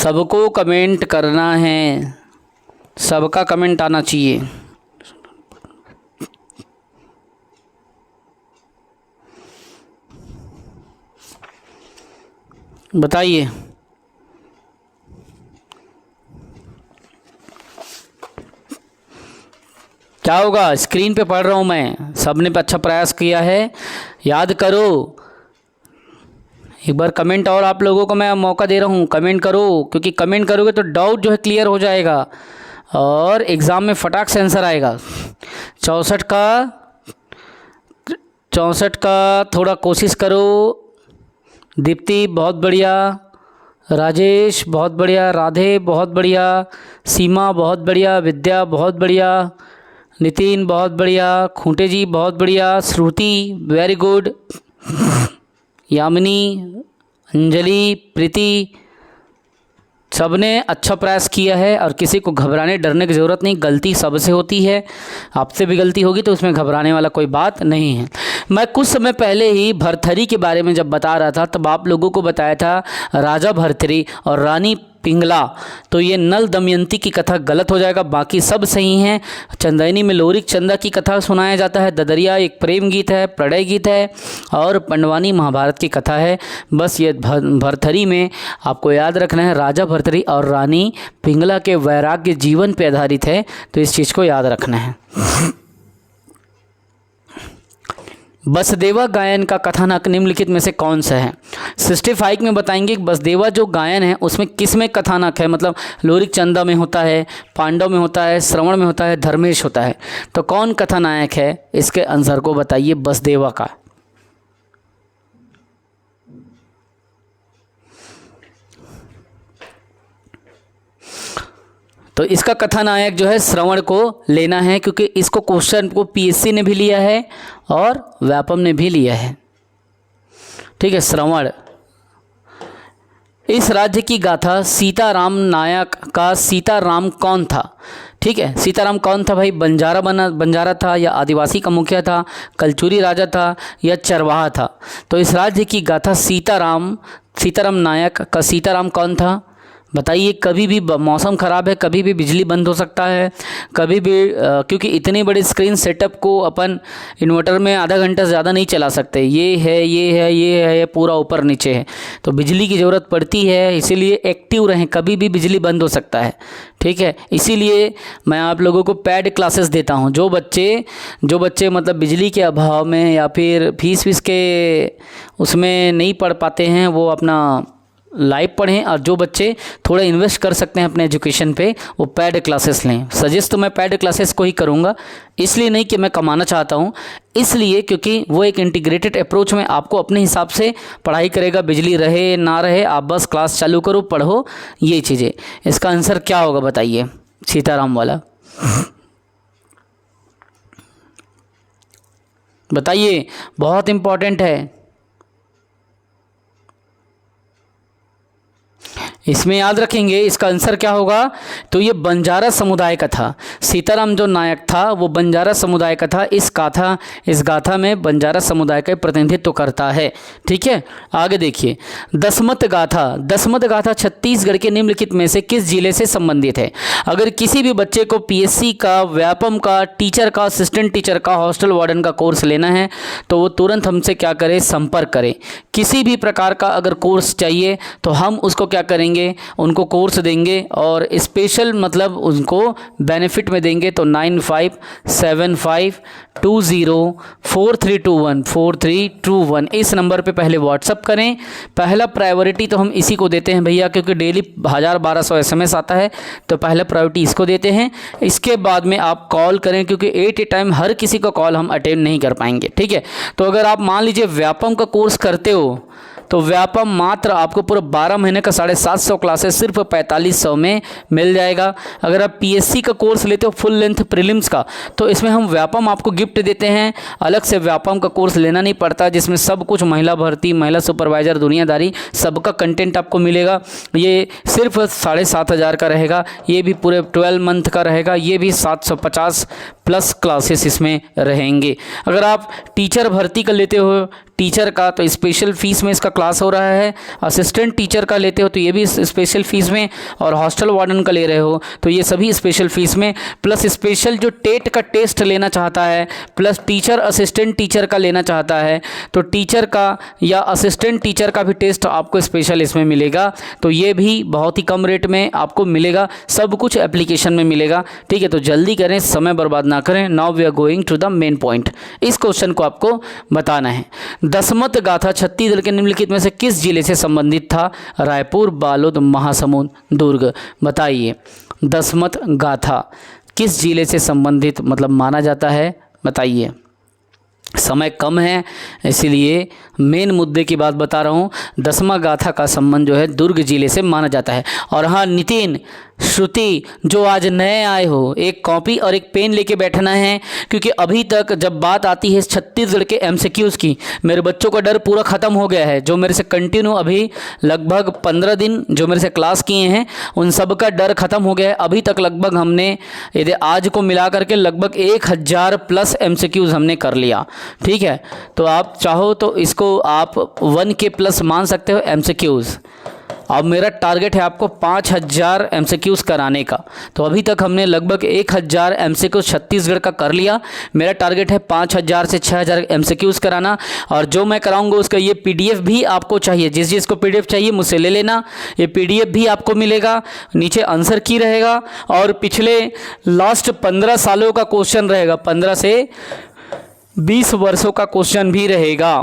सबको कमेंट करना है, सबका कमेंट आना चाहिए। बताइए क्या होगा। स्क्रीन पे पढ़ रहा हूँ मैं, सबने अच्छा प्रयास किया है, याद करो। एक बार कमेंट और आप लोगों को मैं मौका दे रहा हूँ, कमेंट करो, क्योंकि कमेंट करोगे तो डाउट जो है क्लियर हो जाएगा और एग्ज़ाम में फटाक से आंसर आएगा। 64 का थोड़ा कोशिश करो। दीप्ति बहुत बढ़िया, राजेश बहुत बढ़िया, राधे बहुत बढ़िया, सीमा बहुत बढ़िया, विद्या बहुत बढ़िया, नितिन बहुत बढ़िया, खूंटे जी बहुत बढ़िया, श्रुति वेरी गुड, यामिनी, अंजलि, प्रीति, सबने अच्छा प्रयास किया है। और किसी को घबराने डरने की ज़रूरत नहीं, गलती सबसे होती है, आपसे भी गलती होगी तो उसमें घबराने वाला कोई बात नहीं है। मैं कुछ समय पहले ही भरथरी के बारे में जब बता रहा था तब आप लोगों को बताया था राजा भरथरी और रानी पिंगला, तो ये नल दमयंती की कथा गलत हो जाएगा, बाकी सब सही हैं। चंदैनी में लोरिक चंदा की कथा सुनाया जाता है, ददरिया एक प्रेम गीत है, प्रणय गीत है, और पंडवानी महाभारत की कथा है। बस ये भरथरी में आपको याद रखना है राजा भरथरी और रानी पिंगला के वैराग्य जीवन पर आधारित है, तो इस चीज़ को याद रखना है। बसदेवा गायन का कथानक निम्नलिखित में से कौन सा है। 65 में बताएंगे कि बसदेवा जो गायन है उसमें किस में कथानक है, मतलब लोरिक चंदा में होता है, पांडव में होता है, श्रवण में होता है, धर्मेश होता है, तो कौन कथानायक है, इसके आंसर को बताइए बसदेवा का। तो इसका कथानायक जो है श्रवण को लेना है, क्योंकि इसको क्वेश्चन को पीएससी ने भी लिया है और व्यापम ने भी लिया है। ठीक है, श्रवण। इस राज्य की गाथा सीताराम नायक का सीताराम कौन था। ठीक है, सीताराम कौन था भाई, बंजारा था या आदिवासी का मुखिया था, कलचुरी राजा था या चरवाहा था। तो इस राज्य की गाथा सीताराम नायक का सीताराम कौन था बताइए। कभी भी मौसम ख़राब है, कभी भी बिजली बंद हो सकता है, कभी भी क्योंकि इतनी बड़ी स्क्रीन सेटअप को अपन इन्वर्टर में आधा घंटा से ज़्यादा नहीं चला सकते, ये पूरा ऊपर नीचे है, तो बिजली की ज़रूरत पड़ती है, इसीलिए एक्टिव रहें, कभी भी बिजली बंद हो सकता है। ठीक है, इसीलिए मैं आप लोगों को पैड क्लासेस देता हूँ। जो बच्चे मतलब बिजली के अभाव में या फिर फीस के उसमें नहीं पढ़ पाते हैं वो अपना लाइव पढ़ें, और जो बच्चे थोड़ा इन्वेस्ट कर सकते हैं अपने एजुकेशन पे वो पैड क्लासेस लें। सजेस्ट तो मैं पैड क्लासेस को ही करूँगा, इसलिए नहीं कि मैं कमाना चाहता हूँ, इसलिए क्योंकि वो एक इंटीग्रेटेड अप्रोच में आपको अपने हिसाब से पढ़ाई करेगा, बिजली रहे ना रहे, आप बस क्लास चालू करो, पढ़ो, ये चीज़ें। इसका आंसर क्या होगा बताइए, सीताराम वाला बताइए, बहुत इम्पोर्टेंट है। इसमें याद रखेंगे इसका आंसर क्या होगा, तो ये बंजारा समुदाय का था। सीताराम जो नायक था वो बंजारा समुदाय का था। इस गाथा में बंजारा समुदाय का प्रतिनिधित्व करता है। ठीक है, आगे देखिए। दसमत गाथा छत्तीसगढ़ के निम्नलिखित में से किस जिले से संबंधित है। अगर किसी भी बच्चे को पीएससी का, व्यापम का, टीचर का, असिस्टेंट टीचर का, हॉस्टल वार्डन का कोर्स लेना है तो वो तुरंत हमसे क्या करें, संपर्क करें। किसी भी प्रकार का अगर कोर्स चाहिए तो हम उसको क्या करेंगे, उनको कोर्स देंगे और स्पेशल मतलब उनको बेनिफिट में देंगे। तो 9575204321 इस नंबर पे पहले व्हाट्सअप करें। पहला प्रायोरिटी तो हम इसी को देते हैं भैया, क्योंकि डेली 1000-1200 SMS आता है, तो पहला प्रायोरिटी इसको देते हैं। इसके बाद में आप कॉल करें, क्योंकि एट ए टाइम हर किसी का कॉल हम अटेंड नहीं कर पाएंगे। ठीक है, तो अगर आप मान लीजिए व्यापम का कोर्स करते हो तो व्यापम मात्र आपको पूरा 12 महीने का 750 क्लासेस सिर्फ 4500 में मिल जाएगा। अगर आप पीएससी का कोर्स लेते हो फुल लेंथ प्रीलिम्स का, तो इसमें हम व्यापम आपको गिफ्ट देते हैं। अलग से व्यापम का कोर्स लेना नहीं पड़ता, जिसमें सब कुछ महिला भर्ती, महिला सुपरवाइजर, दुनियादारी सबका कंटेंट आपको मिलेगा। ये सिर्फ 7500 का रहेगा, ये भी पूरे 12 मंथ का रहेगा, ये भी 750 प्लस क्लासेस इसमें रहेंगे। अगर आप टीचर भर्ती का लेते हो, टीचर का तो स्पेशल फीस में इसका क्लास हो रहा है, असिस्टेंट टीचर का लेते हो तो ये भी स्पेशल फीस में, और हॉस्टल वार्डन का ले रहे हो तो ये सभी स्पेशल फीस में, प्लस स्पेशल जो टेट का टेस्ट लेना चाहता है, प्लस टीचर असिस्टेंट टीचर का लेना चाहता है तो टीचर का या असिस्टेंट टीचर का भी टेस्ट आपको स्पेशल इसमें मिलेगा। तो ये भी बहुत ही कम रेट में आपको मिलेगा, सब कुछ एप्लीकेशन में मिलेगा। ठीक है, तो जल्दी करें, समय बर्बाद ना करें। Now we are going to the main point. इस क्वेश्चन को आपको बताना है। दसमत गाथा छत्तीसगढ़ के निम्नलिखित में से किस जिले से संबंधित था? रायपुर, बालोद, महासमुंद, दुर्ग। बताइए, दसमत गाथा किस जिले से संबंधित मतलब माना जाता है? बताइए। समय कम है इसीलिए मेन मुद्दे की बात बता रहा हूँ। दसमा गाथा का संबंध जो है दुर्ग जिले से माना जाता है। और हाँ नितिन, श्रुति जो आज नए आए हो, एक कॉपी और एक पेन लेके बैठना है, क्योंकि अभी तक जब बात आती है छत्तीसगढ़ के एमसीक्यूज़ की, मेरे बच्चों का डर पूरा ख़त्म हो गया है। जो मेरे से कंटिन्यू अभी लगभग 15 दिन जो मेरे से क्लास किए हैं उन सब का डर ख़त्म हो गया है। अभी तक लगभग हमने यदि आज को मिला करके लगभग 1000 प्लस एमसीक्यूज़ हमने कर लिया। ठीक है, तो आप चाहो तो इसको आप 1K प्लस मान सकते हो एमसीक्यूज़। अब मेरा टारगेट है आपको 5000 एमसीक्यूज़ कराने का, तो अभी तक हमने लगभग 1000 एमसीक्यूज़ छत्तीसगढ़ का कर लिया। मेरा टारगेट है 5000 से 6000 एमसीक्यूज़ कराना, और जो मैं कराऊंगा उसका ये पीडीएफ भी आपको चाहिए। जिस जिसको पीडीएफ चाहिए मुझसे ले लेना, ये पीडीएफ भी आपको मिलेगा। नीचे आंसर की रहेगा और पिछले लास्ट 15 सालों का क्वेश्चन रहेगा, 15 से 20 वर्षों का क्वेश्चन भी रहेगा,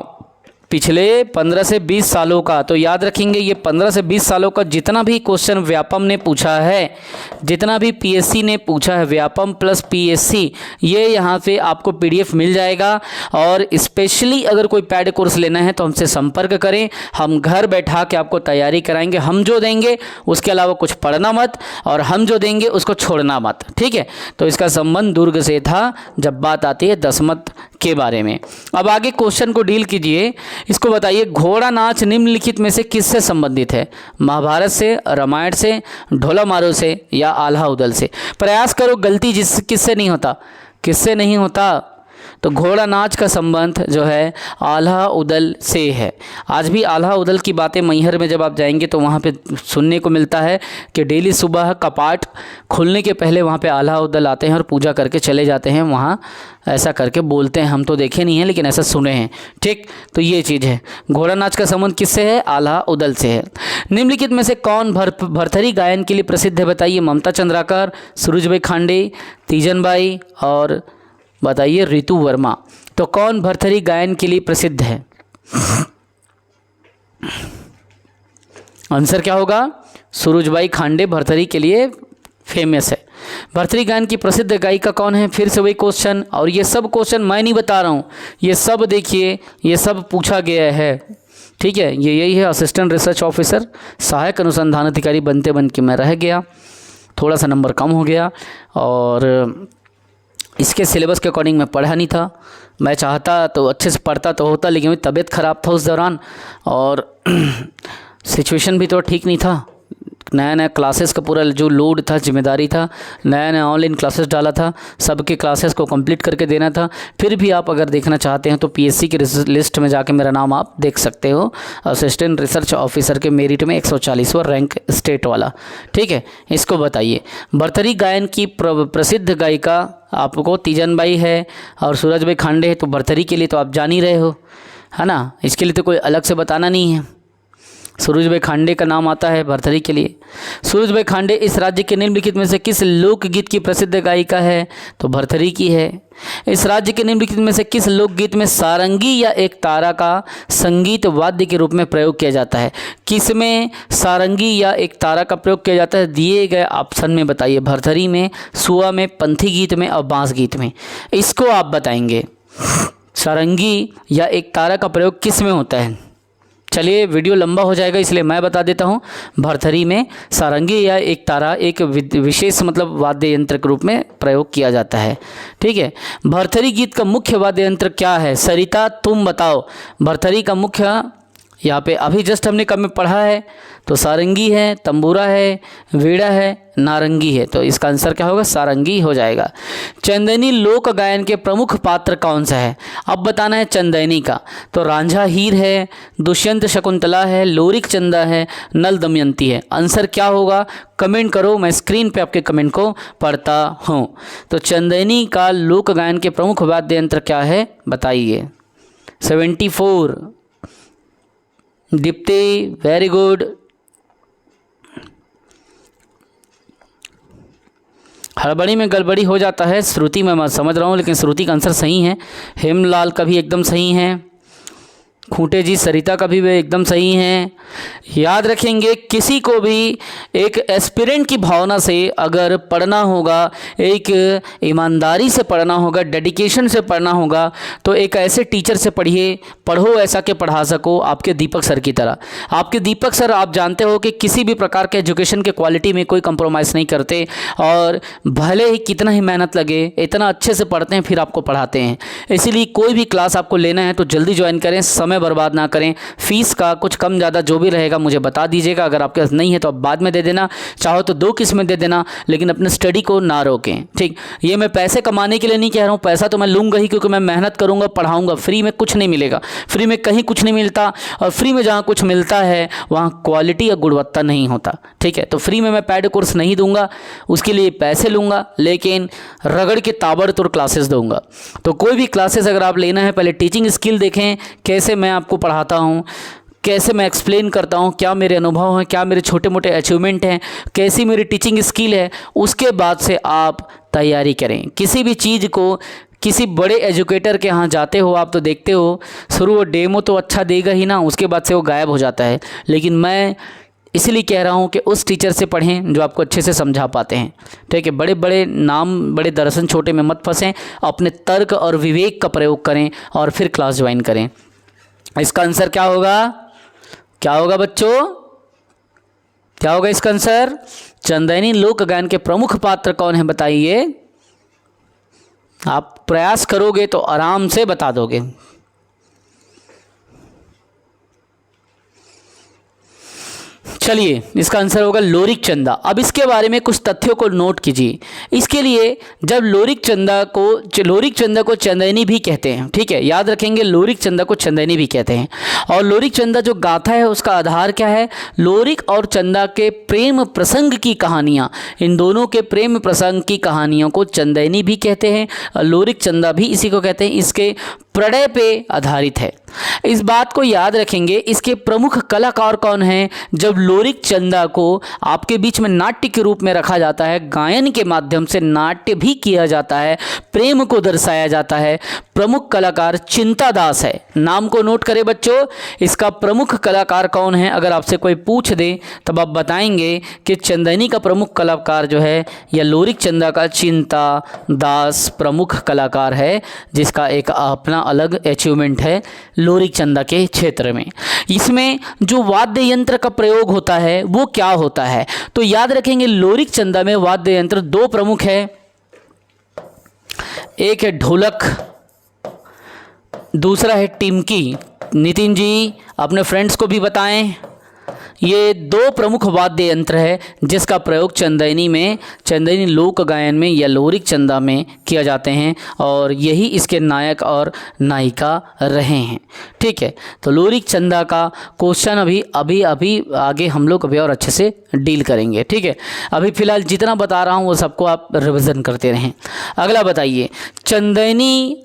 पिछले 15 से 20 सालों का। तो याद रखेंगे, ये 15 से 20 सालों का जितना भी क्वेश्चन व्यापम ने पूछा है, जितना भी पीएससी ने पूछा है, व्यापम प्लस पीएससी, ये यहाँ पे आपको पीडीएफ मिल जाएगा। और स्पेशली अगर कोई पैड कोर्स लेना है तो हमसे संपर्क करें, हम घर बैठा के आपको तैयारी कराएंगे। हम जो देंगे उसके अलावा कुछ पढ़ना मत, और हम जो देंगे उसको छोड़ना मत। ठीक है, तो इसका संबंध दुर्ग से था जब बात आती है दसमत के बारे में। अब आगे क्वेश्चन को डील कीजिए। इसको बताइए, घोड़ा नाच निम्नलिखित में से किससे संबंधित है? महाभारत से, रामायण से, ढोला मारो से, या आल्हा उदल से? प्रयास करो, गलती किससे नहीं होता, किससे नहीं होता। तो घोड़ा नाच का संबंध जो है आल्हा उदल से है। आज भी आल्हा उदल की बातें मैहर में जब आप जाएंगे तो वहाँ पे सुनने को मिलता है कि डेली सुबह कपाट खुलने के पहले वहाँ पे आल्हा उदल आते हैं और पूजा करके चले जाते हैं। वहाँ ऐसा करके बोलते हैं, हम तो देखे नहीं हैं लेकिन ऐसा सुने हैं। ठीक, तो ये चीज़ है। घोड़ा नाच का संबंध किससे है? आल्हा उदल से है। निम्नलिखित में से कौन भरथरी गायन के लिए प्रसिद्ध है? बताइए। ममता चंद्राकर, सूरजबाई खांडे, तीजनबाई, और बताइए ऋतु वर्मा। तो कौन भरथरी गायन के लिए प्रसिद्ध है? आंसर क्या होगा? सूरजबाई खांडे भरथरी के लिए फेमस है। भरथरी गायन की प्रसिद्ध गायिका कौन है? फिर से वही क्वेश्चन, और ये सब क्वेश्चन मैं नहीं बता रहा हूँ, ये सब देखिए, ये सब पूछा गया है। ठीक है, ये यही है असिस्टेंट रिसर्च ऑफिसर, सहायक अनुसंधान अधिकारी बनते बन के मैं रह गया, थोड़ा सा नंबर कम हो गया, और इसके सिलेबस के अकॉर्डिंग मैं पढ़ा नहीं था। मैं चाहता तो अच्छे से पढ़ता तो होता, लेकिन मेरी तबीयत ख़राब था उस दौरान, और सिचुएशन भी तो ठीक नहीं था। नया नया क्लासेस का पूरा जो लोड था, जिम्मेदारी था, नया नया ऑनलाइन क्लासेस डाला था, सबके क्लासेस को कंप्लीट करके देना था। फिर भी आप अगर देखना चाहते हैं तो पीएससी की लिस्ट में जाके मेरा नाम आप देख सकते हो, असिस्टेंट रिसर्च ऑफिसर के मेरिट में 140वां रैंक स्टेट वाला। ठीक है, इसको बताइए। भरथरी गायन की प्रसिद्ध गायिका आपको तीजनबाई है और सूरजबाई खांडे है। तो भरथरी के लिए तो आप जान ही रहे हो, है ना, इसके लिए तो कोई अलग से बताना नहीं है। सूरजबाई खांडे का नाम आता है भरथरी के लिए। सूरजबाई खांडे इस राज्य के निम्नलिखित में से किस लोकगीत की प्रसिद्ध गायिका है? तो भरथरी की है। इस राज्य के निम्नलिखित में से किस लोकगीत में सारंगी या एक तारा का संगीत वाद्य के रूप में प्रयोग किया जाता है? किसमें सारंगी या एक तारा का प्रयोग किया जाता है? दिए गए ऑप्शन में बताइए। भरथरी में, सुआ में, पंथी गीत में और बांस गीत में। इसको आप बताएंगे, सारंगी या एक तारा का प्रयोग किस में होता है? चलिए, वीडियो लंबा हो जाएगा इसलिए मैं बता देता हूँ। भरथरी में सारंगी या एक तारा एक विशेष मतलब वाद्य यंत्र के रूप में प्रयोग किया जाता है। ठीक है, भरथरी गीत का मुख्य वाद्य यंत्र क्या है? सरिता तुम बताओ। भरथरी का मुख्य यहाँ पे अभी जस्ट हमने कब में पढ़ा है, तो सारंगी है, तंबूरा है, वीणा है, नारंगी है, तो इसका आंसर क्या होगा, सारंगी हो जाएगा। चंदैनी लोक गायन के प्रमुख पात्र कौन सा है, अब बताना है चंदैनी का। तो रांझा हीर है, दुष्यंत शकुंतला है, लोरिक चंदा है, नल दमयंती है। आंसर क्या होगा कमेंट करो, मैं स्क्रीन पे आपके कमेंट को पढ़ता हूँ। तो चंदैनी का लोक गायन के प्रमुख वाद्य यंत्र क्या है बताइए। 74 दीप्ति, वेरी गुड। हड़बड़ी में गड़बड़ी हो जाता है, श्रुति मैं समझ रहा हूँ, लेकिन श्रुति का आंसर सही है। हेमलाल का भी एकदम सही है, खूंटे जी सरिता का भी वे एकदम सही हैं। याद रखेंगे किसी को भी एक एस्पिरेंट की भावना से अगर पढ़ना होगा, एक ईमानदारी से पढ़ना होगा, डेडिकेशन से पढ़ना होगा, तो एक ऐसे टीचर से पढ़ो ऐसा कि पढ़ा सको आपके दीपक सर की तरह। आपके दीपक सर आप जानते हो कि किसी भी प्रकार के एजुकेशन के क्वालिटी में कोई कंप्रोमाइज़ नहीं करते, और भले ही कितना ही मेहनत लगे इतना अच्छे से पढ़ते हैं, फिर आपको पढ़ाते हैं। इसीलिए कोई भी क्लास आपको लेना है तो जल्दी ज्वाइन करें, समय बर्बाद ना करें। फीस का कुछ कम ज़्यादा जो भी रहेगा मुझे बता दीजिएगा, अगर आपके पास नहीं है तो आप बाद में दे देना, चाहो तो 2 किस्त में दे देना, लेकिन अपने स्टडी को ना रोकें, ठीक। ये मैं पैसे कमाने के लिए नहीं कह रहा हूँ, पैसा तो मैं लूँगा ही, क्योंकि मैं मेहनत करूँगा, पढ़ाऊँगा। फ्री में कुछ नहीं मिलेगा, फ्री में कहीं कुछ नहीं मिलता, और फ्री में जहाँ कुछ मिलता है वहाँ क्वालिटी या गुणवत्ता नहीं होता, ठीक है। तो फ्री में मैं पैड कोर्स नहीं दूंगा, उसके लिए पैसे लूँगा, लेकिन रगड़ के ताबड़तोड़ क्लासेस दूंगा। तो कोई भी क्लासेस अगर आप लेना है, पहले टीचिंग स्किल देखें, कैसे मैं आपको पढ़ाता हूँ, कैसे मैं एक्सप्लेन करता हूँ, क्या मेरे अनुभव हैं, क्या मेरे छोटे मोटे अचीवमेंट हैं, कैसी मेरी टीचिंग स्किल है, उसके बाद से आप तैयारी करें। किसी भी चीज़ को किसी बड़े एजुकेटर के यहाँ जाते हो आप तो देखते हो शुरू वो डेमो तो अच्छा देगा ही ना, उसके बाद से वो गायब हो जाता है। लेकिन मैं इसलिए कह रहा हूँ कि उस टीचर से पढ़ें जो आपको अच्छे से समझा पाते हैं, ठीक है। बड़े बड़े नाम, बड़े दर्शन छोटे में मत फंसें, अपने तर्क और विवेक का प्रयोग करें और फिर क्लास ज्वाइन करें। इसका आंसर क्या होगा, क्या होगा बच्चों, क्या होगा इसका आंसर। चंदैनी लोक गायन के प्रमुख पात्र कौन है बताइए। आप प्रयास करोगे तो आराम से बता दोगे। चलिए इसका आंसर होगा लोरिक चंदा। अब इसके बारे में कुछ तथ्यों को नोट कीजिए। इसके लिए जब लोरिक चंदा को चंदैनी भी कहते हैं, ठीक है, याद रखेंगे लोरिक चंदा को चंदैनी भी कहते हैं। और लोरिक चंदा जो गाथा है उसका आधार क्या है, लोरिक और चंदा के प्रेम प्रसंग की कहानियाँ, इन दोनों के प्रेम प्रसंग की कहानियों को चंदैनी भी कहते हैं, लोरिक चंदा भी इसी को कहते हैं। इसके प्रणय पे आधारित है। इस बात को याद रखेंगे। इसके प्रमुख कलाकार कौन हैं। जब लोरिक चंदा को आपके बीच में नाट्य के रूप में रखा जाता है, गायन के माध्यम से नाट्य भी किया जाता है, प्रेम को दर्शाया जाता है, प्रमुख कलाकार चिंता दास है। नाम को नोट करें बच्चों, इसका प्रमुख कलाकार कौन है। अगर आपसे कोई पूछ दे तब आप बताएंगे कि चंदैनी का प्रमुख कलाकार जो है या लोरिक चंदा का चिंता दास प्रमुख कलाकार है, जिसका एक अपना अलग अचीवमेंट है लोरिक चंदा के क्षेत्र में। इसमें जो वाद्य यंत्र का प्रयोग होता है वो क्या होता है, तो याद रखेंगे लोरिक चंदा में वाद्य यंत्र 2 प्रमुख है। एक है ढोलक, दूसरा है टिमकी। नितिन जी अपने फ्रेंड्स को भी बताएं। ये 2 प्रमुख वाद्य यंत्र है जिसका प्रयोग चंदैनी लोक गायन में या लोरिक चंदा में किया जाते हैं, और यही इसके नायक और नायिका रहे हैं, ठीक है। तो लोरिक चंदा का क्वेश्चन अभी आगे हम लोग अभी और अच्छे से डील करेंगे, ठीक है। अभी फ़िलहाल जितना बता रहा हूँ वो सबको आप रिविज़न करते रहें। अगला बताइए, चंदैनी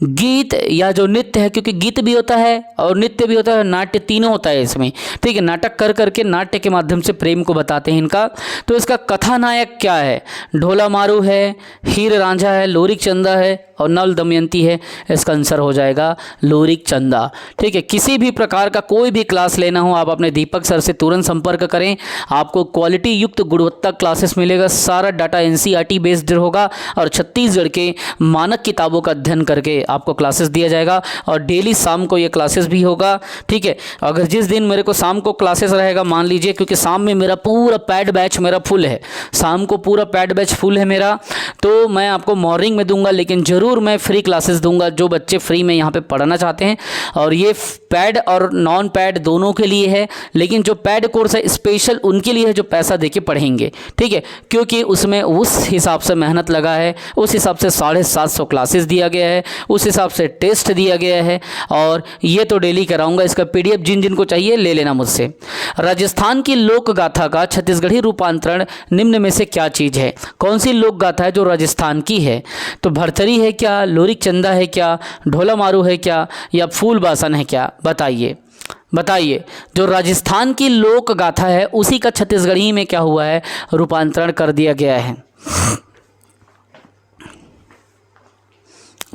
गीत या जो नृत्य है, क्योंकि गीत भी होता है और नृत्य भी होता है, नाट्य तीनों होता है इसमें, ठीक है। नाटक कर करके नाट्य के माध्यम से प्रेम को बताते हैं इनका। तो इसका कथानायक क्या है, ढोला मारू है, हीर रांझा है, लोरिक चंदा है और नल दमयंती है। इसका आंसर हो जाएगा लोरिक चंदा, ठीक है। किसी भी प्रकार का कोई भी क्लास लेना हो आप अपने दीपक सर से तुरंत संपर्क करें, आपको क्वालिटी युक्त गुणवत्ता क्लासेस मिलेगा। सारा डाटा NCERT बेस्ड होगा और छत्तीसगढ़ के मानक किताबों का अध्ययन करके आपको क्लासेस दिया जाएगा और डेली शाम को ये क्लासेस भी होगा। ठीक है, अगर जिस दिन मेरे को शाम को क्लासेस रहेगा, मान लीजिए, क्योंकि शाम में मेरा पूरा पैड बैच मेरा फुल है, शाम को पूरा पैड बैच फुल है मेरा, तो मैं आपको मॉर्निंग में दूंगा, लेकिन ज़रूर मैं फ्री क्लासेस दूंगा जो बच्चे फ्री में यहाँ पे पढ़ना चाहते हैं। और ये पैड और नॉन पैड दोनों के लिए है, लेकिन जो पैड कोर्स है स्पेशल उनके लिए है जो पैसा दे के पढ़ेंगे। ठीक है, क्योंकि उसमें उस हिसाब से मेहनत लगा है, उस हिसाब से 750 क्लासेस दिया गया है, उस हिसाब से टेस्ट दिया गया है, और ये तो डेली कराऊंगा। इसका PDF जिन जिनको चाहिए ले लेना मुझसे। राजस्थान की लोक गाथा का छत्तीसगढ़ी रूपांतरण निम्न में से क्या चीज़ है? कौन सी लोक गाथा है जो राजस्थान की है? तो भरथरी है क्या, लोरिक चंदा है क्या, ढोला मारू है क्या, या फूल बासन है क्या? बताइए बताइए। जो राजस्थान की लोक गाथा है उसी का छत्तीसगढ़ी में क्या हुआ है, रूपांतरण कर दिया गया है।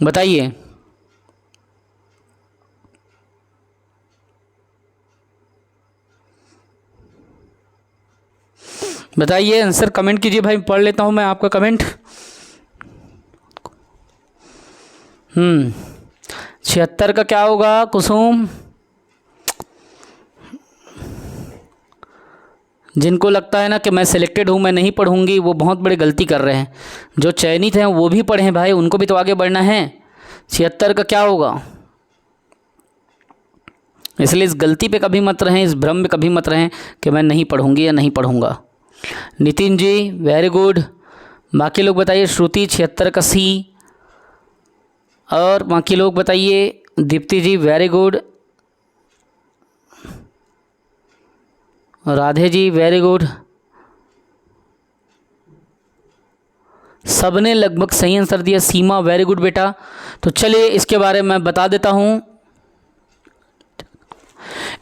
बताइए। बताइए, आंसर कमेंट कीजिए भाई, पढ़ लेता हूं मैं आपका कमेंट। 76 का क्या होगा कुसुम? जिनको लगता है ना कि मैं सिलेक्टेड हूँ, मैं नहीं पढ़ूंगी, वो बहुत बड़ी गलती कर रहे हैं। जो चयनित हैं वो भी पढ़ें भाई, उनको भी तो आगे बढ़ना है। 76 का क्या होगा? इसलिए इस गलती पे कभी मत रहें, इस भ्रम में कभी मत रहें कि मैं नहीं पढ़ूंगी या नहीं पढ़ूंगा। Nitin ji very good. बाकी लोग बताइए। श्रुति 76 का सी। और बाकी लोग बताइए। दीप्ति जी very good. Radhe ji very good. सबने लगभग सही आंसर दिया। सीमा वेरी गुड बेटा। तो चलिए इसके बारे में बता देता हूँ।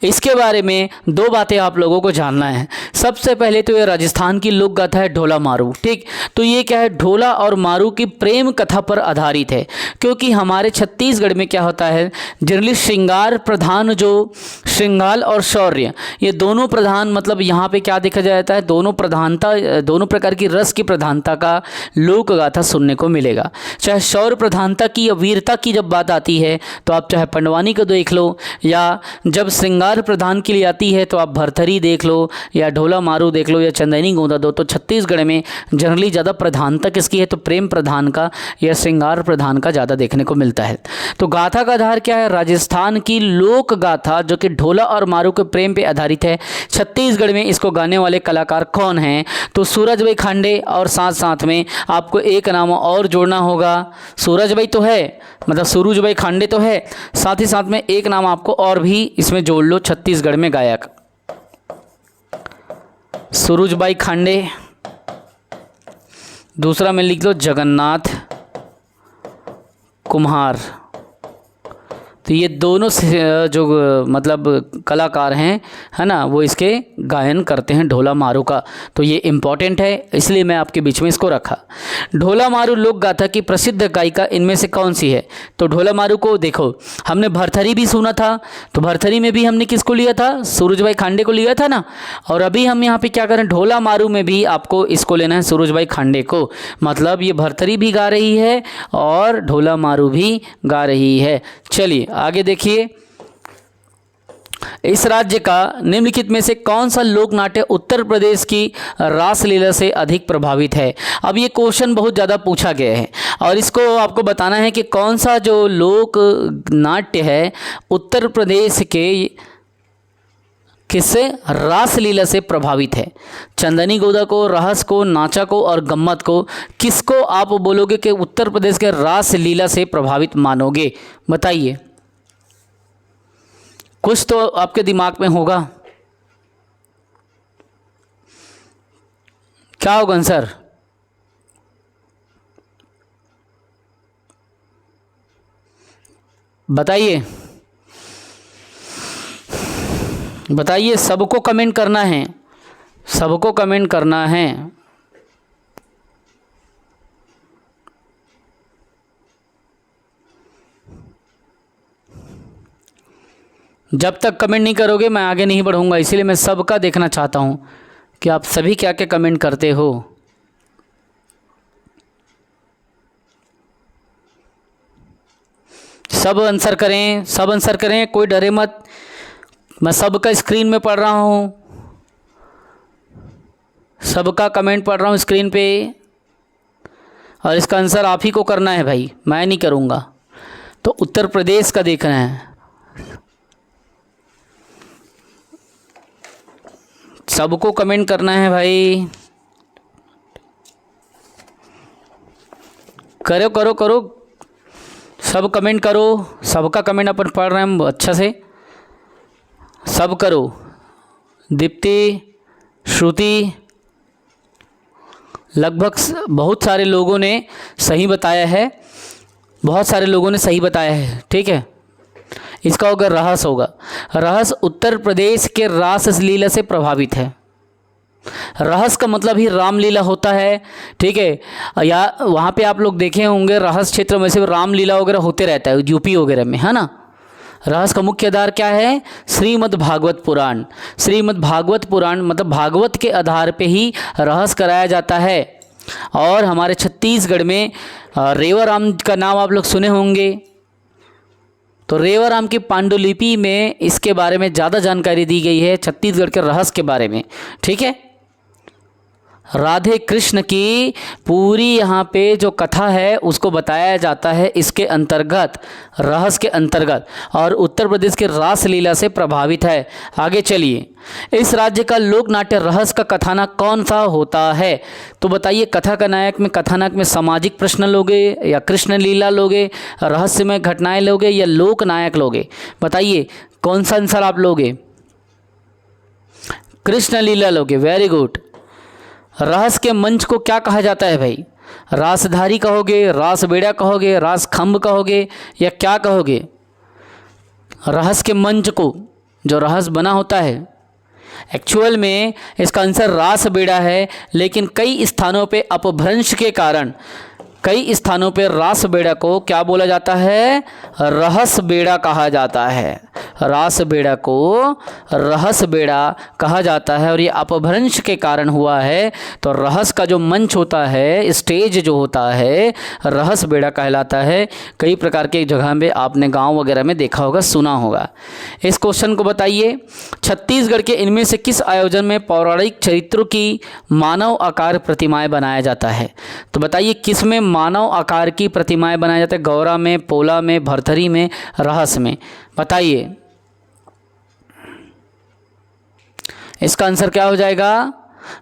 इसके बारे में दो बातें आप लोगों को जानना है। सबसे पहले तो ये राजस्थान की लोक गाथा है ढोला मारू। ठीक, तो ये क्या है, ढोला और मारू की प्रेम कथा पर आधारित है। क्योंकि हमारे छत्तीसगढ़ में क्या होता है, जनरली श्रृंगार प्रधान, जो श्रृंगार और शौर्य, ये दोनों प्रधान, मतलब यहाँ पे क्या देखा जाता है, दोनों प्रधानता, दोनों प्रकार की रस की प्रधानता का लोक गाथा सुनने को मिलेगा। चाहे शौर्य प्रधानता की या वीरता की जब बात आती है तो आप चाहे पंडवानी को देख लो, या जब श्रृंगार प्रधान के लिए आती है तो आप भरथरी देख लो, या ढोला मारू देख लो, या चंदनी गोंदा दो। तो छत्तीसगढ़ में जनरली ज़्यादा प्रधानता किसकी है, तो प्रेम प्रधान का या श्रृंगार प्रधान का ज़्यादा देखने को मिलता है। तो गाथा का आधार क्या है, राजस्थान की लोक गाथा जो कि ढोला और मारू के प्रेम पे आधारित है। छत्तीसगढ़ में इसको गाने वाले कलाकार कौन हैं, तो सूरज भाई खांडे, और साथ साथ में आपको एक नाम और जोड़ना होगा। सूरज भाई तो है, मतलब सूरज भाई खांडे तो है, साथ ही साथ में एक नाम आपको और भी इसमें जोड़ लो छत्तीसगढ़ में गायक। सूरज भाई खांडे, दूसरा में लिख लो जगन्नाथ कुम्हार। तो ये दोनों जो मतलब कलाकार हैं, है ना, वो इसके गायन करते हैं ढोला मारू का। तो ये इम्पॉर्टेंट है, इसलिए मैं आपके बीच में इसको रखा। ढोला मारू लोक गाथा की प्रसिद्ध गायिका इनमें से कौन सी है? तो ढोला मारू को देखो, हमने भरथरी भी सुना था, तो भरथरी में भी हमने किसको लिया था, सूरज भाई खांडे को लिया था ना। और अभी हम यहाँ पे क्या करें, ढोला मारू में भी आपको इसको लेना है, सूरज भाई खांडे को। मतलब ये भरथरी भी गा रही है और ढोला मारू भी गा रही है। चलिए आगे देखिए। इस राज्य का निम्नलिखित में से कौन सा लोक नाट्य उत्तर प्रदेश की रासलीला से अधिक प्रभावित है? अब ये क्वेश्चन बहुत ज़्यादा पूछा गया है और इसको आपको बताना है कि कौन सा जो लोक नाट्य है उत्तर प्रदेश के किससे, रासलीला से प्रभावित है। चंदनी गोदा को, रहस को, नाचा को और गम्मत को किसको आप बोलोगे कि उत्तर प्रदेश के रासलीला से प्रभावित मानोगे? बताइए, कुछ तो आपके दिमाग में होगा। क्या होगा आंसर? बताइए बताइए, सबको कमेंट करना है, सबको कमेंट करना है। जब तक कमेंट नहीं करोगे मैं आगे नहीं बढ़ूंगा, इसीलिए मैं सबका देखना चाहता हूं कि आप सभी क्या क्या कमेंट करते हो। सब आंसर करें, सब आंसर करें, कोई डरे मत। मैं सबका स्क्रीन में पढ़ रहा हूँ, सबका कमेंट पढ़ रहा हूँ स्क्रीन पे, और इसका आंसर आप ही को करना है भाई, मैं नहीं करूँगा। तो उत्तर प्रदेश का देखना है, सबको कमेंट करना है भाई, करो करो करो, सब कमेंट करो, सबका कमेंट अपन पढ़ रहे हैं अच्छा से, सब करो। दीप्ति, श्रुति, लगभग बहुत सारे लोगों ने सही बताया है, बहुत सारे लोगों ने सही बताया है, ठीक है। इसका होगा रहस, होगा रहस उत्तर प्रदेश के रास लीला से प्रभावित है। रहस का मतलब ही रामलीला होता है, ठीक है। या वहाँ पे आप लोग देखे होंगे रहस क्षेत्र में से रामलीला वगैरह होते रहता है यूपी वगैरह में, है ना। रहस का मुख्य आधार क्या है? श्रीमद् भागवत पुराण। श्रीमद् भागवत पुराण मतलब भागवत के आधार पे ही रहस कराया जाता है। और हमारे छत्तीसगढ़ में रेवाराम का नाम आप लोग सुने होंगे, तो रेवाराम की पांडुलिपि में इसके बारे में ज़्यादा जानकारी दी गई है, छत्तीसगढ़ के रहस के बारे में, ठीक है। राधे कृष्ण की पूरी यहाँ पे जो कथा है उसको बताया जाता है इसके अंतर्गत, रहस के अंतर्गत, और उत्तर प्रदेश के रास लीला से प्रभावित है। आगे चलिए, इस राज्य का लोक नाट्य रहस का कथानक कौन सा होता है? तो बताइए, कथा का नायक में, कथानक में सामाजिक प्रश्न लोगे या कृष्ण लीला लोगे, रहस्यमय घटनाएं लोगे या लोक नायक लोगे? बताइए कौन सा आंसर आप लोगे? कृष्ण लीला लोगे, वेरी गुड। रहस के मंच को क्या कहा जाता है भाई? रासधारी कहोगे, रास बेड़ा कहोगे, रास खंभ कहोगे, या क्या कहोगे? रहस के मंच को, जो रहस बना होता है, एक्चुअल में इसका आंसर रास बेड़ा है, लेकिन कई स्थानों पे अपभ्रंश के कारण कई स्थानों पे रास बेड़ा को क्या बोला जाता है? रहस बेड़ा कहा जाता है। रास बेड़ा को रहस बेड़ा कहा जाता है, और ये अपभ्रंश के कारण हुआ है। तो रहस का जो मंच होता है, स्टेज जो होता है, रहस बेड़ा कहलाता है। कई प्रकार के जगह में आपने गांव वगैरह में देखा होगा, सुना होगा। इस क्वेश्चन को बताइए, छत्तीसगढ़ के इनमें से किस आयोजन में पौराणिक चरित्रों की मानव आकार प्रतिमाएं बनाया जाता है? तो बताइए किस में मानव आकार की प्रतिमाएं बनाया जाता है? गौरा में, पोला में, भरथरी में, रहस में? बताइए, इसका आंसर क्या हो जाएगा?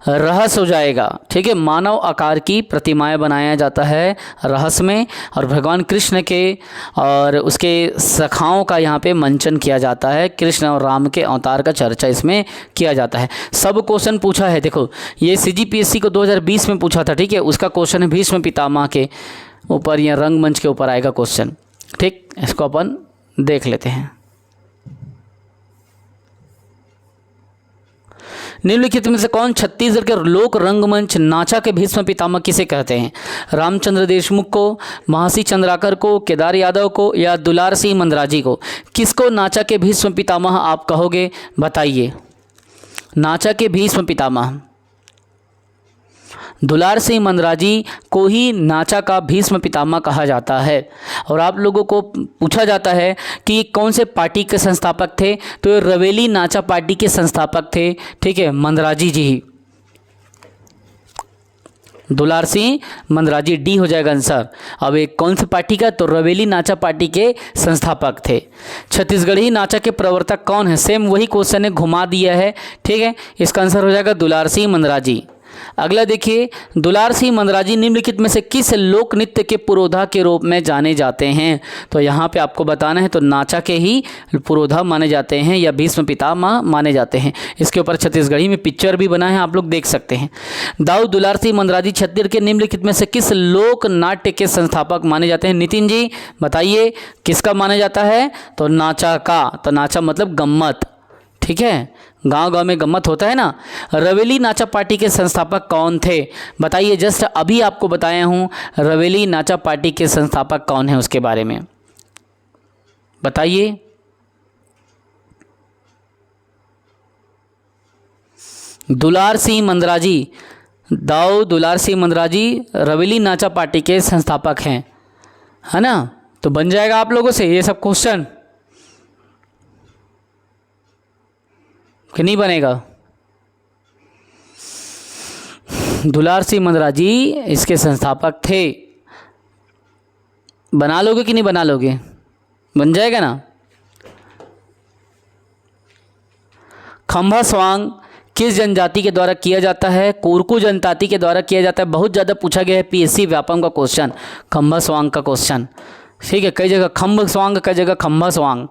रहस हो जाएगा, ठीक है। मानव आकार की प्रतिमाएं बनाया जाता है रहस में, और भगवान कृष्ण के और उसके सखाओं का यहाँ पे मंचन किया जाता है। कृष्ण और राम के अवतार का चर्चा इसमें किया जाता है। सब क्वेश्चन पूछा है, देखो ये CGPSC को 2020 में पूछा था, ठीक है। उसका क्वेश्चन है भीष्म पितामह के ऊपर, या रंगमंच के ऊपर आएगा क्वेश्चन, ठीक। इसको अपन देख लेते हैं। निम्नलिखित में से कौन छत्तीसगढ़ के लोक रंगमंच नाचा के भीष्म पितामह किसे कहते हैं? रामचंद्र देशमुख को, महासी चंद्राकर को, केदार यादव को, या दुलार सिंह मंदराजी को? किसको नाचा के भीष्म पितामह आप कहोगे? बताइए। नाचा के भीष्म पितामह दुलार सिंह मंदराजी को ही नाचा का भीष्म पितामह कहा जाता है। और आप लोगों को पूछा जाता है कि कौन से पार्टी के संस्थापक थे, तो ये रवेली नाचा पार्टी के संस्थापक थे, ठीक है, मंदराजी जी ही। दुलार सिंह मंदराजी, डी हो जाएगा आंसर। अब एक कौन सी पार्टी का? तो रवेली नाचा पार्टी के संस्थापक थे। छत्तीसगढ़ी नाचा के प्रवर्तक कौन है? सेम वही क्वेश्चन है, घुमा दिया है, ठीक है। इसका आंसर हो जाएगा दुलार सिंह मंदराजी। अगला देखिए, दुलार सिंह मंदराजी निम्नलिखित में से किस लोक नृत्य के पुरोधा के रूप में जाने जाते हैं? तो यहाँ पे आपको बताना है, तो नाचा के ही पुरोधा माने जाते हैं या भीष्म पितामह माने जाते हैं। इसके ऊपर छत्तीसगढ़ी में पिक्चर भी बना है, आप लोग देख सकते हैं। दाऊ दुलार सिंह मंदराजी छत्तीसगढ़ के निम्नलिखित में से किस लोक नाट्य के संस्थापक माने जाते हैं? नितिन जी बताइए, किसका माना जाता है? तो नाचा का। तो नाचा मतलब गम्मत, ठीक है, गांव गांव में गम्मत होता है ना। रवेली नाचा पार्टी के संस्थापक कौन थे? बताइए, जस्ट अभी आपको बताया हूँ रवेली नाचा पार्टी के संस्थापक कौन है, उसके बारे में बताइए। दुलार सिंह मंदराजी, दाऊ दुलार सिंह मंदराजी रवेली नाचा पार्टी के संस्थापक हैं, है ना। तो बन जाएगा आप लोगों से ये सब क्वेश्चन कि नहीं बनेगा? दुलार सिंह मंदरा जी इसके संस्थापक थे। बना लोगे कि नहीं बना लोगे? बन जाएगा ना। खंभा स्वांग किस जनजाति के द्वारा किया जाता है? कोरकू जनजाति के द्वारा किया जाता है। बहुत ज़्यादा पूछा गया है पीएससी व्यापम का क्वेश्चन, खंभा स्वांग का क्वेश्चन। ठीक है, कई जगह खंभ स्वांग, कई जगह खंभा स्वांग।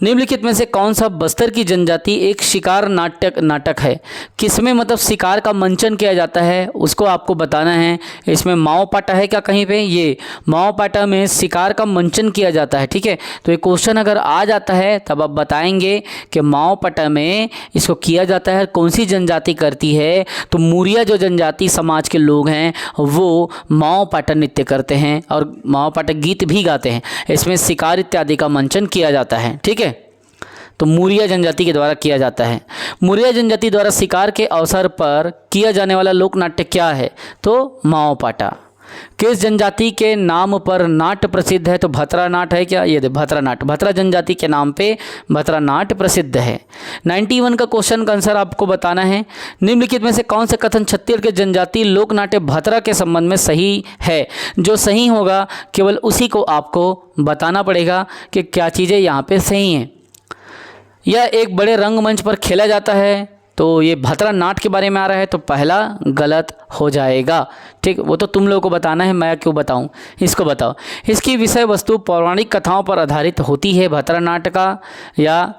निम्नलिखित में से कौन सा बस्तर की जनजाति एक शिकार नाटक है? किसमें मतलब शिकार का मंचन किया जाता है उसको आपको बताना है। इसमें माओ पाटा है क्या कहीं पे? ये माओ पाटा में शिकार का मंचन किया जाता है। ठीक है, तो ये क्वेश्चन अगर आ जाता है तब आप बताएंगे कि माओ पाटा में इसको किया जाता है, कौन सी जनजाति करती है? तो मुरिया जो जनजाति समाज के लोग हैं वो माओ पाटा नृत्य करते हैं और माओ पाटा गीत भी गाते हैं। इसमें शिकार इत्यादि का मंचन किया जाता है। ठीक है, तो मुरिया जनजाति के द्वारा किया जाता है। मुरिया जनजाति द्वारा शिकार के अवसर पर किया जाने वाला लोक नाट्य क्या है? तो माओ पाटा। किस जनजाति के नाम पर नाट्य प्रसिद्ध है? तो भतरा नाट है क्या? ये भतरा नाट, भतरा जनजाति के नाम पे भतरा नाट प्रसिद्ध है। 91 का क्वेश्चन का आंसर आपको बताना है। निम्नलिखित में से कौन से कथन छत्तीसगढ़ के जनजाति लोक नाट्य भतरा के संबंध में सही है? जो सही होगा केवल उसी को आपको बताना पड़ेगा कि क्या चीज़ें यहाँ पे सही हैं। यह एक बड़े रंगमंच पर खेला जाता है, तो ये भतरा नाट के बारे में आ रहा है, तो पहला गलत हो जाएगा। ठीक, वो तो तुम लोगों को बताना है, मैं क्यों बताऊं? इसको बताओ। इसकी विषय वस्तु पौराणिक कथाओं पर आधारित होती है भतरा नाट का, या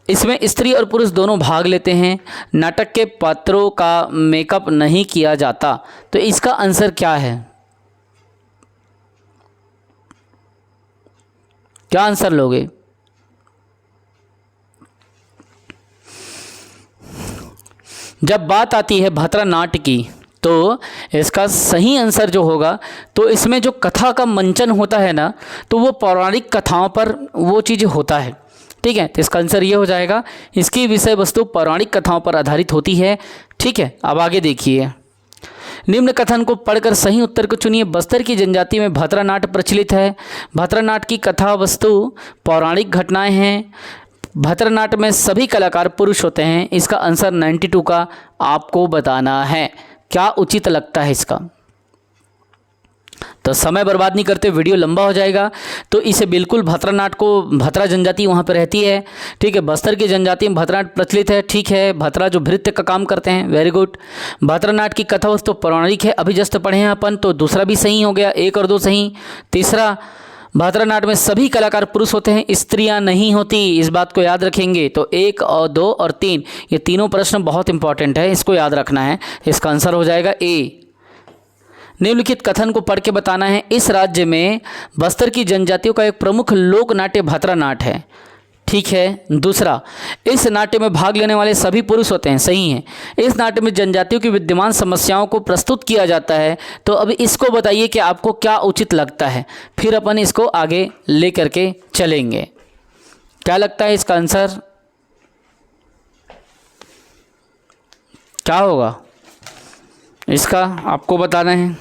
इसमें स्त्री और पुरुष दोनों भाग लेते हैं। नाटक के पात्रों का मेकअप नहीं किया जाता। तो इसका आंसर क्या है? क्या आंसर लोगे? जब बात आती है भतरा नाट की तो इसका सही आंसर जो होगा, तो इसमें जो कथा का मंचन होता है ना, तो वो पौराणिक कथाओं पर वो चीज़ होता है। ठीक है, तो इसका आंसर ये हो जाएगा, इसकी विषय वस्तु पौराणिक कथाओं पर आधारित होती है। ठीक है, अब आगे देखिए। निम्न कथन को पढ़कर सही उत्तर को चुनिए। बस्तर की जनजाति में भतरा नाट प्रचलित है। भतरा नाट की कथा वस्तु पौराणिक घटनाएं हैं। भतरा नाट में सभी कलाकार पुरुष होते हैं। इसका आंसर 92 का आपको बताना है। क्या उचित लगता है इसका? तो समय बर्बाद नहीं करते, वीडियो लंबा हो जाएगा। तो इसे बिल्कुल भतरा नाट को, भतरा जनजाति वहाँ पर रहती है। ठीक है, बस्तर की जनजाति में भतरा नाट प्रचलित है। ठीक है, भतरा जो नृत्य का काम करते हैं, वेरी गुड। भतरा नाट की कथा वस्तु पौराणिक है, अभी जस्ट पढ़े हैं अपन, तो दूसरा भी सही हो गया, 1 और 2 सही। तीसरा, भतरा नाट में सभी कलाकार पुरुष होते हैं, स्त्रियां नहीं होती, इस बात को याद रखेंगे। तो 1 और 2 और 3 ये तीनों प्रश्न बहुत इंपॉर्टेंट है, इसको याद रखना है। इसका आंसर हो जाएगा ए। निम्नलिखित कथन को पढ़ के बताना है। इस राज्य में बस्तर की जनजातियों का एक प्रमुख लोक नाट्य भतरा नाट है। ठीक है। दूसरा, इस नाट्य में भाग लेने वाले सभी पुरुष होते हैं, सही है। इस नाट्य में जनजातियों की विद्यमान समस्याओं को प्रस्तुत किया जाता है। तो अब इसको बताइए कि आपको क्या उचित लगता है, फिर अपन इसको आगे ले करके चलेंगे। क्या लगता है इसका आंसर क्या होगा? इसका आपको बताना है।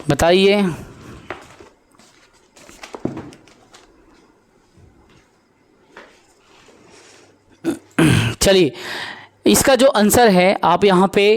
बताइए। चलिए, इसका जो आंसर है आप यहाँ पे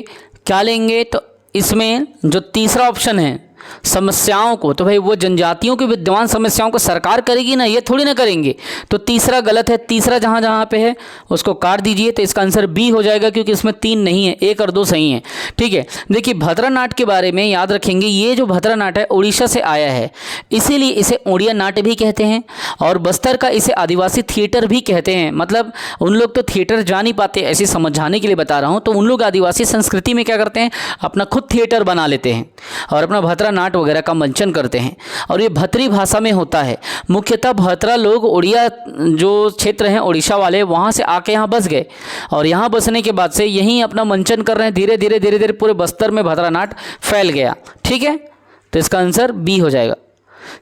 क्या लेंगे, तो इसमें जो तीसरा ऑप्शन है समस्याओं को, तो भाई वो जनजातियों की विद्यमान समस्याओं को सरकार करेगी ना, ये थोड़ी ना करेंगे। तो तीसरा गलत है। तीसरा जहाँ जहाँ पे है उसको काट दीजिए। तो इसका आंसर बी हो जाएगा, क्योंकि इसमें 3 नहीं है, 1 और 2 सही है। ठीक है, देखिए भतरा नाट के बारे में याद रखेंगे, ये जो भतरा नाट है उड़ीसा से आया है, इसीलिए इसे ओडिया नाट्य भी कहते हैं। और बस्तर का इसे आदिवासी थिएटर भी कहते हैं। मतलब उन लोग तो थिएटर जा नहीं पाते, ऐसे समझाने के लिए बता रहा हूँ। तो उन लोग आदिवासी संस्कृति में क्या करते हैं, अपना खुद थिएटर बना लेते हैं और अपना भतरा नाट वगैरह का मंचन करते हैं। और ये भतरी भाषा में होता है। मुख्यतः भतरा लोग उड़िया जो क्षेत्र हैं उड़ीसा वाले, वहाँ से आके यहाँ बस गए और यहाँ बसने के बाद से यहीं अपना मंचन कर रहे हैं। धीरे धीरे धीरे धीरे पूरे बस्तर में भतरा नाट फैल गया। ठीक है, तो इसका आंसर बी हो जाएगा।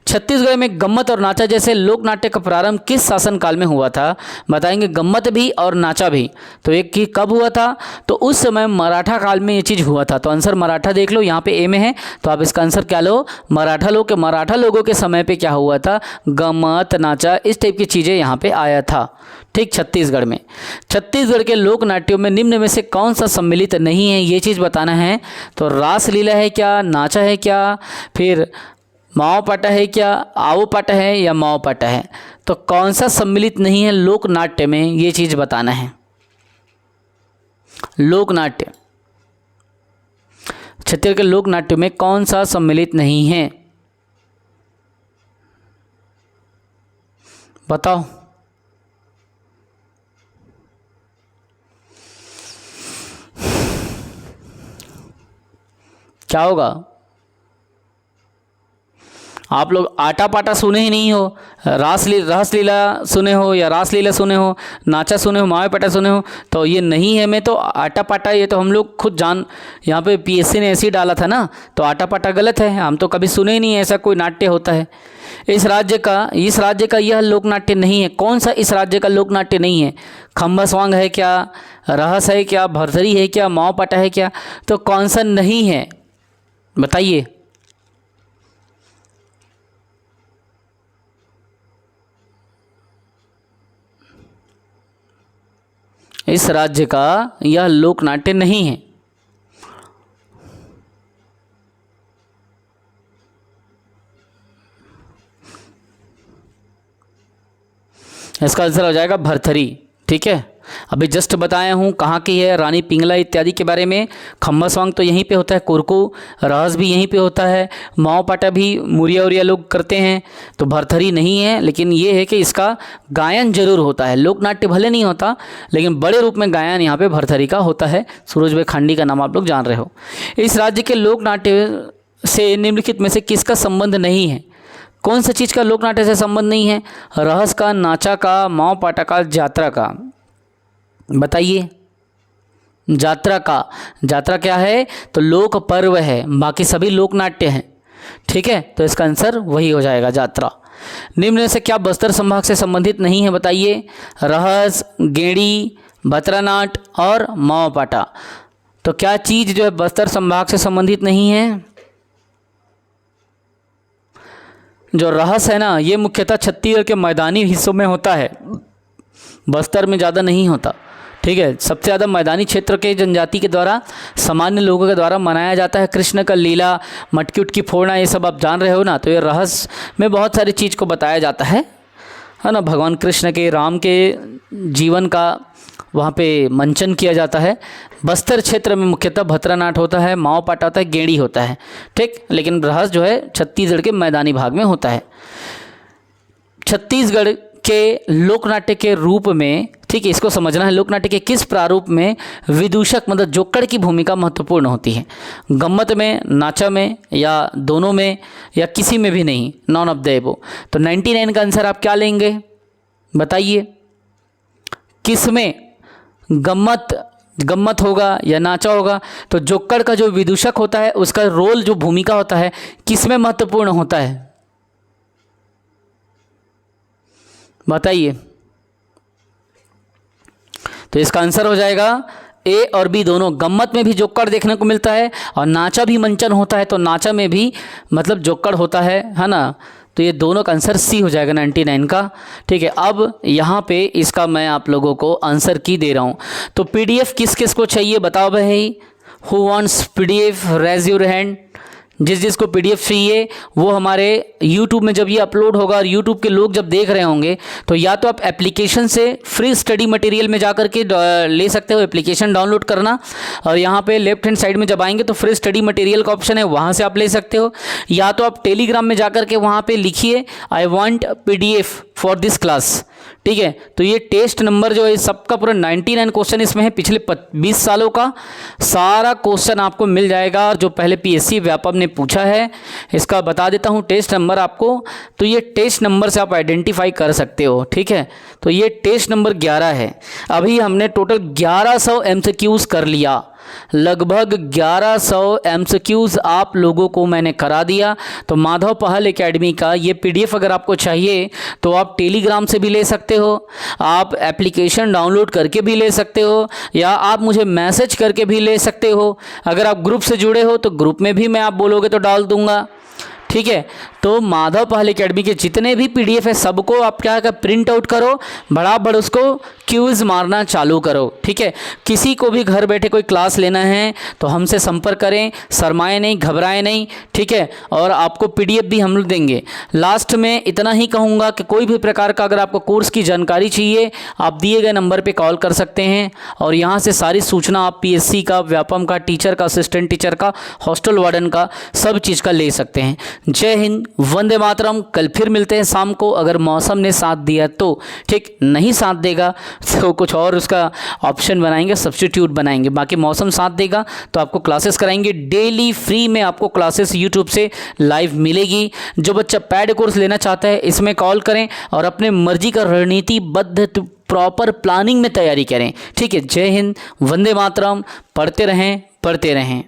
छत्तीसगढ़ में गम्मत और नाचा जैसे लोक नाट्य का प्रारंभ किस शासनकाल में हुआ था? बताएंगे गम्मत भी और नाचा भी। तो एक की कब हुआ था? तो उस समय मराठा काल में ये चीज़ हुआ था। तो आंसर मराठा देख लो, यहाँ पे ए में है, तो आप इसका आंसर क्या लो? मराठा लो। कि मराठा लोगों के समय पे क्या हुआ था? गम्मत, नाचा, इस टाइप की चीज़ें यहाँ पे आया था। ठीक, छत्तीसगढ़ में। छत्तीसगढ़ के लोक नाट्यों में निम्न में से कौन सा सम्मिलित नहीं है, ये चीज़ बताना है। तो रासलीला है क्या, नाचा है क्या, फिर माओ पाटा है क्या, आओ पाटा है या माओ पाटा है? तो कौन सा सम्मिलित नहीं है लोक नाट्य में, ये चीज़ बताना है। लोक नाट्य, छत्तीसगढ़ के लोक नाट्य में कौन सा सम्मिलित नहीं है, बताओ। क्या होगा? आप लोग आटा पाटा सुने ही नहीं हो, रासलीला सुने हो या रासलीला सुने हो, नाचा सुने हो, मावे पाटा सुने हो, तो ये नहीं है। मैं तो आटा पाटा, ये तो हम लोग खुद जान, यहाँ पे पीएससी ने ऐसे ही डाला था ना, तो आटा पाटा गलत है, हम तो कभी सुने ही नहीं ऐसा कोई नाट्य होता है। इस राज्य का यह लोक नाट्य नहीं है। कौन सा इस राज्य का लोक नाट्य नहीं है? खम्बा स्वांग है क्या, रहस है क्या, भरथरी है क्या, माओ पाटा है क्या? तो कौन सा नहीं है बताइए। इस राज्य का यह लोक नाट्य नहीं है। इसका आंसर हो जाएगा भरथरी। ठीक है, अभी जस्ट बताया हूँ कहाँ की है, रानी पिंगला इत्यादि के बारे में। खम्बा स्वांग तो यहीं पे होता है, कुरकू रहस भी यहीं पे होता है, माओ पाटा भी मुरिया उरिया लोग करते हैं। तो भरथरी नहीं है, लेकिन ये है कि इसका गायन जरूर होता है। लोक नाट्य भले नहीं होता, लेकिन बड़े रूप में गायन यहाँ पे भरथरी का होता है। सूरज भाई खांडी का नाम आप लोग जान रहे हो। इस राज्य के लोक नाट्य से निम्नलिखित में से किसका संबंध नहीं है? कौन सा चीज़ का लोक नाट्य से संबंध नहीं है? रहस का, नाचा का, माओ पाटा का, जात्रा का? बताइए। जात्रा का, जात्रा क्या है? तो लोक पर्व है, बाकी सभी लोक नाट्य हैं। ठीक है, तो इसका आंसर वही हो जाएगा, जात्रा। निम्न में से क्या बस्तर संभाग से संबंधित नहीं है? बताइए। रहस, गेड़ी, भतरानाट और माओ पाटा। तो क्या चीज़ जो है बस्तर संभाग से संबंधित नहीं है? जो रहस है ना, ये मुख्यतः छत्तीसगढ़ के मैदानी हिस्सों में होता है, बस्तर में ज़्यादा नहीं होता। ठीक है, सबसे ज़्यादा मैदानी क्षेत्र के जनजाति के द्वारा, सामान्य लोगों के द्वारा मनाया जाता है। कृष्ण का लीला, मटकी उटकी फोड़ना, ये सब आप जान रहे हो ना। तो ये रहस में बहुत सारी चीज़ को बताया जाता है ना। भगवान कृष्ण के, राम के जीवन का वहाँ पे मंचन किया जाता है। बस्तर क्षेत्र में मुख्यतः भतरानाट होता है, माओ पाटा होता है, गेड़ी होता है। ठीक, लेकिन रहस जो है छत्तीसगढ़ के मैदानी भाग में होता है। छत्तीसगढ़ के लोकनाट्य के रूप में, ठीक है, इसको समझना है, लोकनाट्य के किस प्रारूप में विदूषक मतलब जोक्कड़ की भूमिका महत्वपूर्ण होती है? गम्मत में, नाचा में, या दोनों में, या किसी में भी नहीं, नॉन ऑफ द एबो? तो 99 का आंसर आप क्या लेंगे बताइए। किस में गम्मत होगा या नाचा होगा? तो जोक्कड़ का जो विदूषक होता है उसका रोल, जो भूमिका होता है, किस में महत्वपूर्ण होता है बताइए। तो इसका आंसर हो जाएगा ए और बी दोनों। गम्मत में भी जोक्कड़ देखने को मिलता है और नाचा भी मंचन होता है, तो नाचा में भी मतलब जोक्कड़ होता है ना। तो ये दोनों का आंसर सी हो जाएगा 99 का। ठीक है, अब यहाँ पे इसका मैं आप लोगों को आंसर की दे रहा हूँ। तो पीडीएफ किस किस को चाहिए बताओ भाई। Who wants PDF, raise your hand. जिसको पीडीएफ चाहिए वो हमारे यूट्यूब में जब ये अपलोड होगा और यूट्यूब के लोग जब देख रहे होंगे, तो या तो आप एप्लीकेशन से फ्री स्टडी मटेरियल में जा कर के ले सकते हो, एप्लीकेशन डाउनलोड करना, और यहाँ पे लेफ्ट हैंड साइड में जब आएंगे तो फ्री स्टडी मटेरियल का ऑप्शन है, वहाँ से आप ले सकते हो। या तो आप टेलीग्राम में जा कर के वहाँ पे लिखिए I want PDF for this class. ठीक है, तो ये टेस्ट नंबर जो है सबका पूरा 99 क्वेश्चन इसमें है, पिछले 20 सालों का सारा क्वेश्चन आपको मिल जाएगा। और जो पहले पीएससी व्यापम ने पूछा है, इसका बता देता हूँ टेस्ट नंबर आपको। तो ये टेस्ट नंबर से आप आइडेंटिफाई कर सकते हो। ठीक है, तो ये टेस्ट नंबर 11 है। अभी हमने टोटल 1100 एमसीक्यूज कर लिया। लगभग 1100 एमसीक्यूज आप लोगों को मैंने करा दिया। तो माधव पहल एकेडमी का ये पीडीएफ अगर आपको चाहिए तो आप टेलीग्राम से भी ले सकते हो, आप एप्लीकेशन डाउनलोड करके भी ले सकते हो, या आप मुझे मैसेज करके भी ले सकते हो। अगर आप ग्रुप से जुड़े हो तो ग्रुप में भी मैं आप बोलोगे तो डाल दूंगा, ठीक है। तो माधव पहल एकेडमी के जितने भी पीडीएफ है सबको आप क्या कर प्रिंट आउट करो, बराबर उसको क्यूज मारना चालू करो, ठीक है। किसी को भी घर बैठे कोई क्लास लेना है तो हमसे संपर्क करें, शर्माएं नहीं, घबराएं नहीं, ठीक है। और आपको पीडीएफ भी हम लोग देंगे। लास्ट में इतना ही कहूँगा कि कोई भी प्रकार का अगर आपको कोर्स की जानकारी चाहिए आप दिए गए नंबर पर कॉल कर सकते हैं, और यहाँ से सारी सूचना आप पीएससी का, व्यापम का, टीचर का, असिस्टेंट टीचर का, हॉस्टल वार्डन का, सब चीज़ का ले सकते हैं। जय हिंद, वंदे मातरम। कल फिर मिलते हैं शाम को, अगर मौसम ने साथ दिया तो ठीक, नहीं साथ देगा तो कुछ और उसका ऑप्शन बनाएंगे, सब्स्टिट्यूट बनाएंगे। बाकी मौसम साथ देगा तो आपको क्लासेस कराएंगे डेली फ्री में, आपको क्लासेस यूट्यूब से लाइव मिलेगी। जो बच्चा पैड कोर्स लेना चाहता है इसमें कॉल करें और अपने मर्जी का रणनीतिबद्ध प्रॉपर प्लानिंग में तैयारी करें, ठीक है। जय हिंद, वंदे मातरम। पढ़ते रहें, पढ़ते रहें।